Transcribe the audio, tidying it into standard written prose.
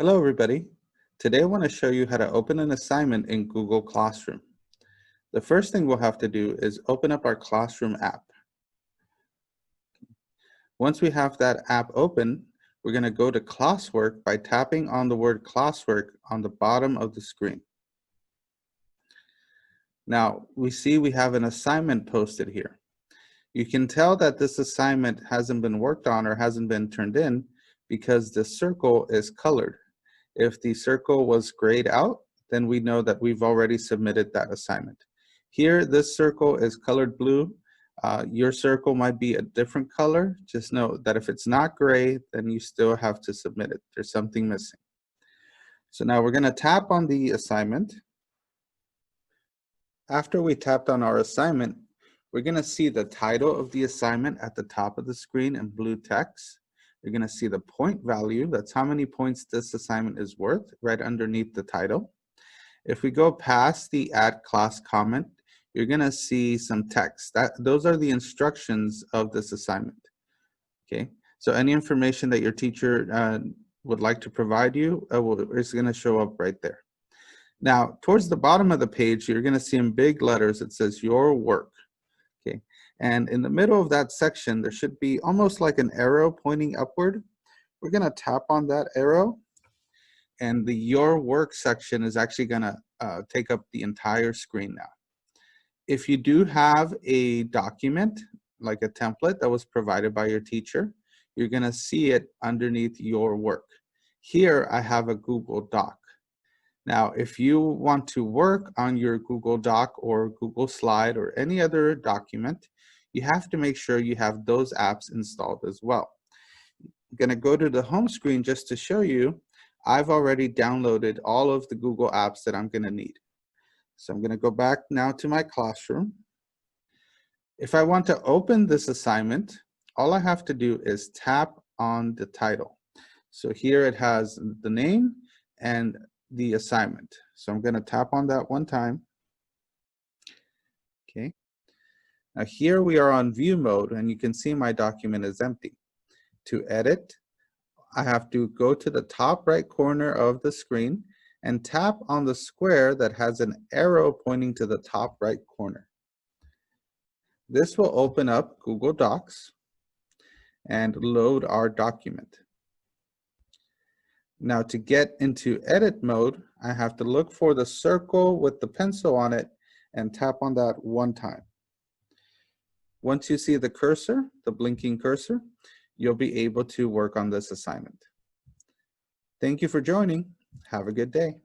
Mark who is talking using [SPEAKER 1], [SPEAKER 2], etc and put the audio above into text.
[SPEAKER 1] Hello everybody. Today I want to show you how to open an assignment in Google Classroom. The first thing we'll have to do is open up our Classroom app. Once we have that app open, we're going to go to Classwork by tapping on the word Classwork on the bottom of the screen. Now we see we have an assignment posted here. You can tell that this assignment hasn't been worked on or hasn't been turned in because the circle is colored. If the circle was grayed out, then we know that we've already submitted that assignment. Here, this circle is colored blue. Your circle might be a different color. Just know that if it's not gray, then you still have to submit it. There's something missing. So now we're going to tap on the assignment. After we tapped on our assignment, we're going to see the title of the assignment at the top of the screen in blue text. You're going to see the point value. That's how many points this assignment is worth right underneath the title. If we go past the add class comment, you're going to see some text. Those are the instructions of this assignment. Okay, so any information that your teacher would like to provide you is going to show up right there. Now, towards the bottom of the page, you're going to see in big letters, it says your work. Okay, and in the middle of that section, there should be almost like an arrow pointing upward. We're going to tap on that arrow, and the your work section is actually going to take up the entire screen now. If you do have a document, like a template that was provided by your teacher, you're going to see it underneath your work. Here, I have a Google Doc. Now, if you want to work on your Google Doc or Google Slide or any other document, you have to make sure you have those apps installed as well. I'm going to go to the home screen just to show you. I've already downloaded all of the Google apps that I'm going to need. So I'm going to go back now to my classroom. If I want to open this assignment, all I have to do is tap on the title. So here it has the name and the assignment. So I'm going to tap on that one time. Okay. Now here we are on view mode, and you can see my document is empty. To edit, I have to go to the top right corner of the screen and tap on the square that has an arrow pointing to the top right corner. This will open up Google Docs and load our document. Now to get into edit mode, I have to look for the circle with the pencil on it and tap on that one time. Once you see the cursor, the blinking cursor, you'll be able to work on this assignment. Thank you for joining. Have a good day.